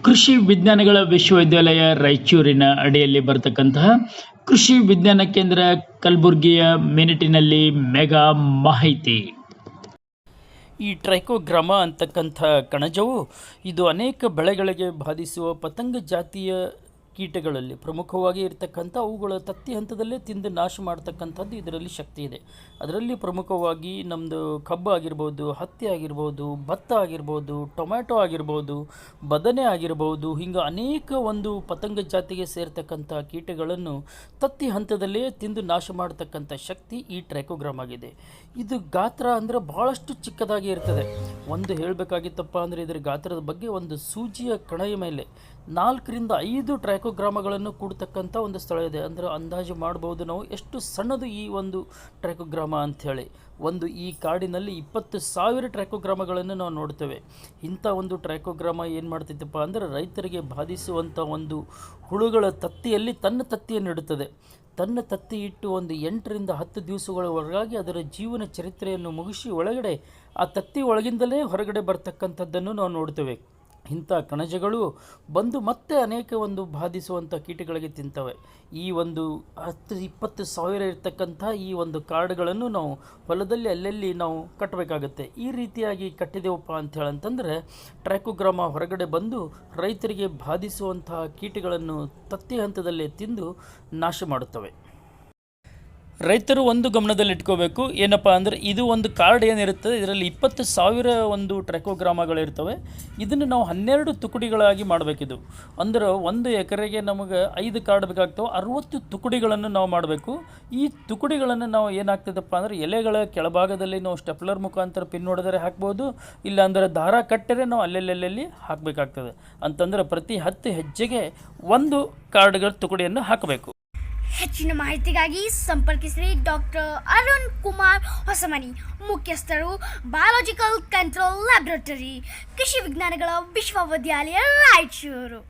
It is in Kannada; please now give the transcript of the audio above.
ಕೃಷಿ ವಿಜ್ಞಾನಗಳ ವಿಶ್ವವಿದ್ಯಾಲಯ ರಾಯಚೂರಿನ ಅಡಿಯಲ್ಲಿ ಬರತಕ್ಕಂತಹ ಕೃಷಿ ವಿಜ್ಞಾನ ಕೇಂದ್ರ ಕಲಬುರಗಿಯ ಮಿನಿಟಿನಲ್ಲಿ ಮೆಗಾ ಮಾಹಿತಿ. ಈ ಟ್ರೈಕೋಗ್ರಾಮ ಅಂತಕ್ಕಂಥ ಕಣಜವು ಇದು ಅನೇಕ ಬೆಳೆಗಳಿಗೆ ಬಾಧಿಸುವ ಪತಂಗ ಜಾತಿಯ ಕೀಟಗಳಲ್ಲಿ ಪ್ರಮುಖವಾಗಿ ಇರತಕ್ಕಂಥ ಅವುಗಳ ತತ್ತಿ ಹಂತದಲ್ಲೇ ತಿಂದು ನಾಶ ಮಾಡ್ತಕ್ಕಂಥದ್ದು ಇದರಲ್ಲಿ ಶಕ್ತಿ ಇದೆ. ಅದರಲ್ಲಿ ಪ್ರಮುಖವಾಗಿ ನಮ್ಮದು ಕಬ್ಬು ಆಗಿರ್ಬೋದು, ಹತ್ತಿ ಆಗಿರ್ಬೋದು, ಭತ್ತ ಆಗಿರ್ಬೋದು, ಟೊಮ್ಯಾಟೊ ಆಗಿರ್ಬೋದು, ಬದನೆ ಆಗಿರ್ಬೋದು, ಹಿಂಗೆ ಅನೇಕ ಒಂದು ಪತಂಗ ಜಾತಿಗೆ ಸೇರ್ತಕ್ಕಂಥ ಕೀಟಗಳನ್ನು ತತ್ತಿ ಹಂತದಲ್ಲೇ ತಿಂದು ನಾಶ ಮಾಡ್ತಕ್ಕಂಥ ಶಕ್ತಿ ಈ ಟ್ರೈಕೋಗ್ರಾಮ್ ಆಗಿದೆ. ಇದು ಗಾತ್ರ ಅಂದರೆ ಭಾಳಷ್ಟು ಚಿಕ್ಕದಾಗಿ ಇರ್ತದೆ. ಒಂದು ಹೇಳಬೇಕಾಗಿತ್ತಪ್ಪ ಅಂದರೆ ಇದರ ಗಾತ್ರದ ಬಗ್ಗೆ ಒಂದು ಸೂಜಿಯ ಕಣೆಯ ಮೇಲೆ 4ರಿಂದ 5 ಟ್ರೈಕೋಗ್ರಾಮಗಳನ್ನು ಕೂಡ್ತಕ್ಕಂಥ ಒಂದು ಸ್ಥಳ ಇದೆ. ಅಂದರೆ ಅಂದಾಜು ಮಾಡ್ಬೋದು ನಾವು ಎಷ್ಟು ಸಣ್ಣದು ಈ ಒಂದು ಟ್ರೈಕೋಗ್ರಾಮ ಅಂಥೇಳಿ. ಈ ಕಾಡಿನಲ್ಲಿ 20,000 ಟ್ರೈಕೋಗ್ರಾಮಗಳನ್ನು ನಾವು ನೋಡ್ತೇವೆ. ಇಂಥ ಒಂದು ಟ್ರೈಕೋಗ್ರಾಮ ಏನು ಮಾಡ್ತಿದ್ದಪ್ಪ ಅಂದರೆ ರೈತರಿಗೆ ಬಾಧಿಸುವಂಥ ಒಂದು ಹುಳುಗಳ ತತ್ತಿಯಲ್ಲಿ ತನ್ನ ತತ್ತಿಯನ್ನು ಇಡುತ್ತದೆ. ತನ್ನ ತತ್ತಿ ಇಟ್ಟು ಒಂದು 8ರಿಂದ 10 ದಿವಸಗಳವರೆಗಾಗಿ ಅದರ ಜೀವನ ಚರಿತ್ರೆಯನ್ನು ಮುಗಿಸಿ ಒಳಗಡೆ ಆ ತತ್ತಿ ಒಳಗಿಂದಲೇ ಹೊರಗಡೆ ಬರ್ತಕ್ಕಂಥದ್ದನ್ನು ನಾವು ನೋಡ್ತೇವೆ. ಇಂಥ ಕಣಜಗಳು ಬಂದು ಮತ್ತೆ ಅನೇಕ ಒಂದು ಬಾಧಿಸುವಂಥ ಕೀಟಗಳಿಗೆ ತಿಂತವೆ. ಈ ಒಂದು 10-20 ಸಾವಿರ ಇರ್ತಕ್ಕಂಥ ಈ ಒಂದು ಕಾರ್ಡ್ಗಳನ್ನು ನಾವು ಹೊಲದಲ್ಲಿ ಅಲ್ಲಲ್ಲಿ ನಾವು ಕಟ್ಟಬೇಕಾಗತ್ತೆ. ಈ ರೀತಿಯಾಗಿ ಕಟ್ಟಿದೆವಪ್ಪ ಅಂತ ಹೇಳಂತಂದರೆ ಟ್ರೈಕೋಗ್ರಾಮ ಹೊರಗಡೆ ಬಂದು ರೈತರಿಗೆ ಬಾಧಿಸುವಂತಹ ಕೀಟಗಳನ್ನು ತತ್ತಿ ಹಂತದಲ್ಲೇ ತಿಂದು ನಾಶ ಮಾಡುತ್ತವೆ. ರೈತರು ಒಂದು ಗಮನದಲ್ಲಿಟ್ಕೋಬೇಕು ಏನಪ್ಪ ಅಂದರೆ ಇದು ಒಂದು ಕಾರ್ಡ್ ಏನಿರುತ್ತದೆ ಇದರಲ್ಲಿ 20,000 ಒಂದು ಟ್ರೈಕೋಗ್ರಾಮಗಳಿರ್ತವೆ. ಇದನ್ನು ನಾವು 12 ತುಕಡಿಗಳಾಗಿ ಮಾಡಬೇಕಿದು. ಅಂದ್ರೆ 1 ಎಕರೆಗೆ ನಮಗೆ 5 ಕಾರ್ಡ್ ಬೇಕಾಗ್ತವೆ. 60 ತುಕಡಿಗಳನ್ನು ನಾವು ಮಾಡಬೇಕು. ಈ ತುಕಡಿಗಳನ್ನು ನಾವು ಏನಾಗ್ತದಪ್ಪ ಅಂದರೆ ಎಲೆಗಳ ಕೆಳಭಾಗದಲ್ಲಿ ನಾವು ಸ್ಟೆಪ್ಲರ್ ಮುಖಾಂತರ ಪಿನ್ ಹೊಡೆದರೆ ಹಾಕ್ಬೋದು, ಇಲ್ಲಾಂದರೆ ದಾರ ಕಟ್ಟರೆ ನಾವು ಅಲ್ಲೆಲ್ಲೆಲ್ಲಿ ಹಾಕಬೇಕಾಗ್ತದೆ. ಅಂತಂದರೆ ಪ್ರತಿ 10 ಹೆಜ್ಜೆಗೆ 1 ಕಾರ್ಡ್ಗಳ ತುಕಡಿಯನ್ನು ಹಾಕಬೇಕು. ಹೆಚ್ಚಿನ ಮಾಹಿತಿಗಾಗಿ ಸಂಪರ್ಕಿಸಿರಿ ಡಾಕ್ಟರ್ ಅರುಣ್ ಕುಮಾರ್ ಹೊಸಮನಿ, ಮುಖ್ಯಸ್ಥರು ಬಯಾಲಜಿಕಲ್ ಕಂಟ್ರೋಲ್ ಲ್ಯಾಬೊರೇಟರಿ, ಕೃಷಿ ವಿಜ್ಞಾನಗಳ ವಿಶ್ವವಿದ್ಯಾಲಯ ರಾಯಚೂರು.